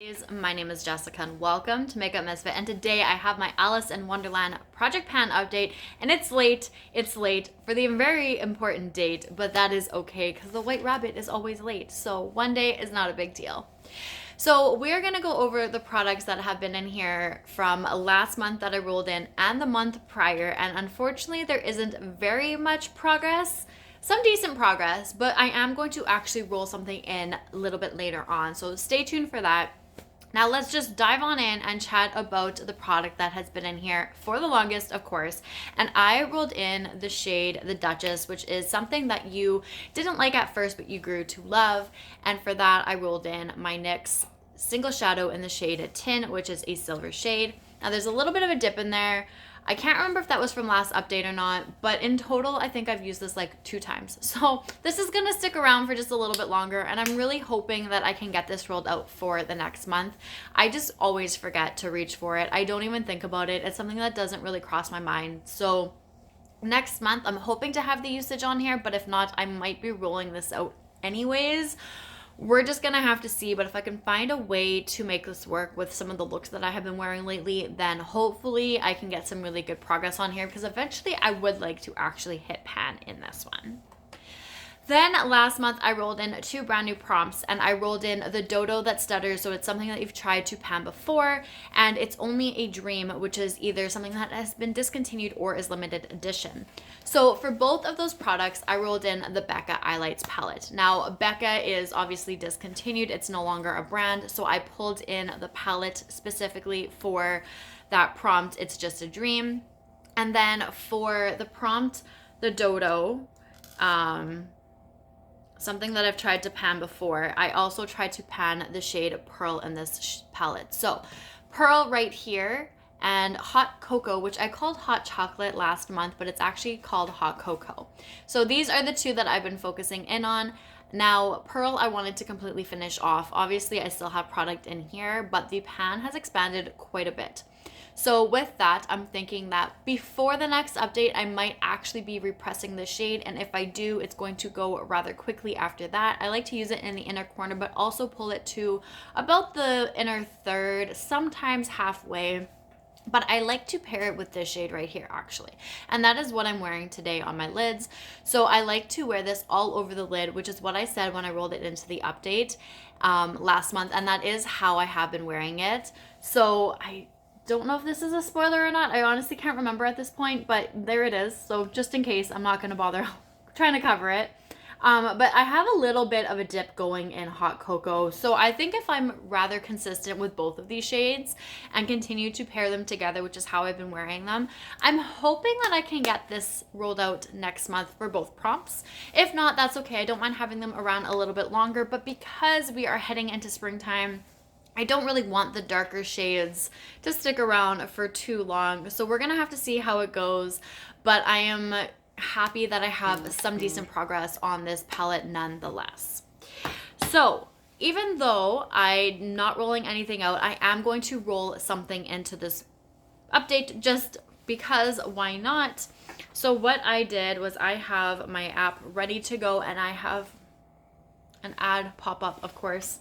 My name is Jessica and welcome to Makeup.misfit, and today I have my Alice in Wonderland project pan update, and it's late for the very important date, but that is okay because the white rabbit is always late, so one day is not a big deal. So we're gonna go over the products that have been in here from last month that I rolled in and the month prior, and unfortunately there isn't very much progress. Some decent progress, but I am going to actually roll something in a little bit later on, so stay tuned for that. Now let's just dive on in and chat about the product that has been in here for the longest, of course. And I rolled in the shade the Duchess, which is something that you didn't like at first, but you grew to love. And for that, I rolled in my NYX single shadow in the shade Tin, which is a silver shade. Now there's a little bit of a dip in there. I can't remember if that was from last update or not, but in total, I think I've used this like 2 times. So this is gonna stick around for just a little bit longer, and I'm really hoping that I can get this rolled out for the next month. I just always forget to reach for it. I don't even think about it. It's something that doesn't really cross my mind. So next month, I'm hoping to have the usage on here, but if not, I might be rolling this out anyways. We're just gonna have to see, but if I can find a way to make this work with some of the looks that I have been wearing lately, then hopefully I can get some really good progress on here, because eventually I would like to actually hit pan in this one. Then last month I rolled in 2 brand new prompts, and I rolled in the Dodo that stutters, so it's something that you've tried to pan before, and it's only a dream, which is either something that has been discontinued or is limited edition. So for both of those products, I rolled in the Becca Eyelights palette. Now Becca is obviously discontinued, it's no longer a brand, so I pulled in the palette specifically for that prompt, It's Just a Dream. And then for the prompt, the Dodo, something that I've tried to pan before, I also tried to pan the shade Pearl in this palette. So Pearl right here, and Hot Cocoa, which I called Hot Chocolate last month, but it's actually called Hot Cocoa. So these are the 2 that I've been focusing in on. Now, Pearl I wanted to completely finish off. Obviously, I still have product in here, but the pan has expanded quite a bit. So with that, I'm thinking that before the next update, I might actually be repressing the shade. And if I do, it's going to go rather quickly after that. I like to use it in the inner corner, but also pull it to about the inner third, sometimes halfway. But I like to pair it with this shade right here, actually. And that is what I'm wearing today on my lids. So I like to wear this all over the lid, which is what I said when I rolled it into the update last month. And that is how I have been wearing it. So I don't know if this is a spoiler or not. I honestly can't remember at this point, but there it is. So just in case, I'm not going to bother trying to cover it. But I have a little bit of a dip going in Hot Cocoa. So I think if I'm rather consistent with both of these shades and continue to pair them together, which is how I've been wearing them, I'm hoping that I can get this rolled out next month for both prompts. If not, that's okay. I don't mind having them around a little bit longer, but because we are heading into springtime, I don't really want the darker shades to stick around for too long. So we're going to have to see how it goes. But I am happy that I have some decent progress on this palette nonetheless. So even though I'm not rolling anything out, I am going to roll something into this update just because why not? So what I did was I have my app ready to go, and I have an ad pop up, of course,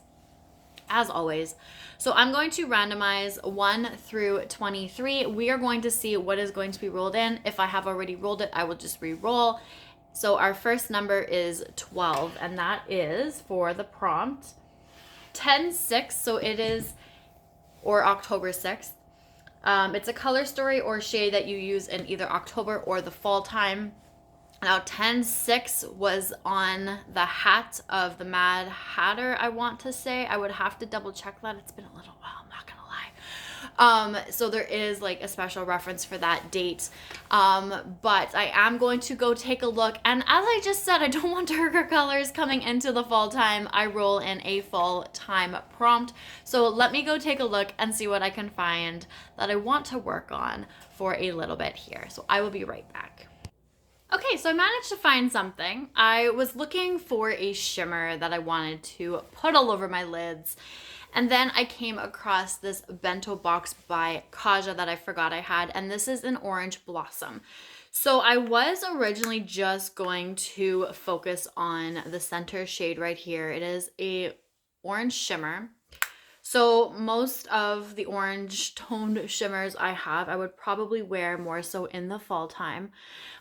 as always. So I'm going to randomize 1 through 23. We are going to see what is going to be rolled in. If I have already rolled it, I will just re-roll. So our first number is 12, and that is for the prompt 10/6. So it is, or October 6th. It's a color story or shade that you use in either October or the fall time. Now 10/6 was on the hat of the Mad Hatter, I want to say. I would have to double check that. It's been a little while, I'm not gonna lie. So there is like a special reference for that date. But I am going to go take a look. And as I just said, I don't want darker colors coming into the fall time. I roll in a fall time prompt. So let me go take a look and see what I can find that I want to work on for a little bit here. So I will be right back. Okay, so I managed to find something. I was looking for a shimmer that I wanted to put all over my lids. And then I came across this bento box by Kaja that I forgot I had. And this is an orange blossom. So I was originally just going to focus on the center shade right here. It is a orange shimmer. So most of the orange toned shimmers I would probably wear more so in the fall time.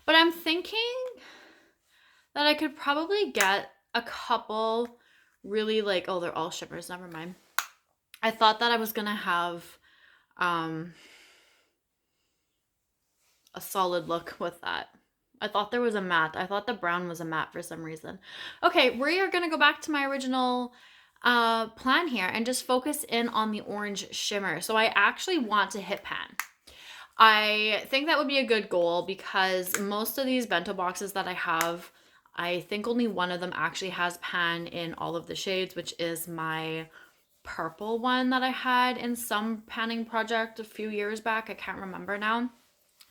But I'm thinking that I could probably get a couple really like, oh, they're all shimmers, never mind. I thought that I was gonna have a solid look with that. I thought there was a matte. I thought the brown was a matte for some reason. Okay, we are gonna go back to my original plan here and just focus in on the orange shimmer. So I actually want to hit pan. I think that would be a good goal because most of these bento boxes that I have, I think only one of them actually has pan in all of the shades, which is my purple one that I had in some panning project a few years back. I can't remember now.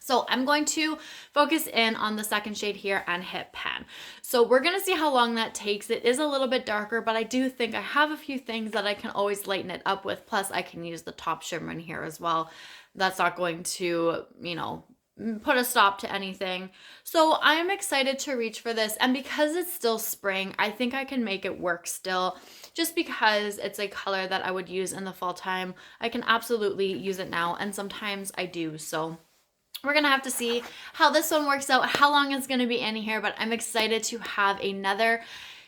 So I'm going to focus in on the second shade here and hit pan. So we're going to see how long that takes. It is a little bit darker, but I do think I have a few things that I can always lighten it up with. Plus I can use the top shimmer in here as well. That's not going to, you know, put a stop to anything. So I'm excited to reach for this. And because it's still spring, I think I can make it work still. Just because it's a color that I would use in the fall time, I can absolutely use it now. And sometimes I do. So we're going to have to see how this one works out, how long it's going to be in here, but I'm excited to have another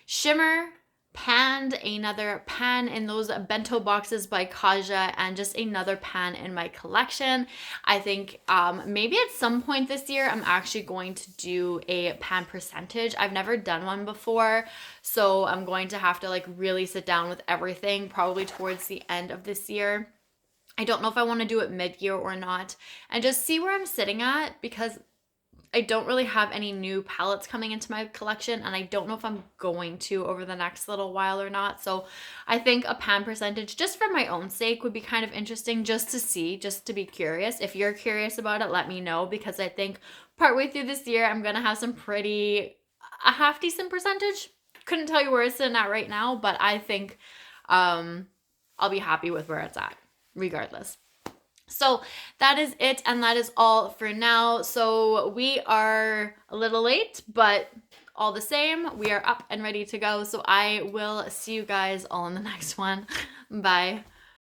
shimmer panned, another pan in those bento boxes by Kaja, and just another pan in my collection. I think maybe at some point this year, I'm actually going to do a pan percentage. I've never done one before, so I'm going to have to like really sit down with everything probably towards the end of this year. I don't know if I want to do it mid-year or not, and just see where I'm sitting at because I don't really have any new palettes coming into my collection, and I don't know if I'm going to over the next little while or not. So I think a pan percentage, just for my own sake, would be kind of interesting just to see, just to be curious. If you're curious about it, let me know, because I think partway through this year, I'm going to have a half decent percentage. Couldn't tell you where it's sitting at right now, but I think I'll be happy with where it's at regardless. So that is it, and that is all for now. So we are a little late, but all the same, we are up and ready to go. So I will see you guys all in the next one. Bye.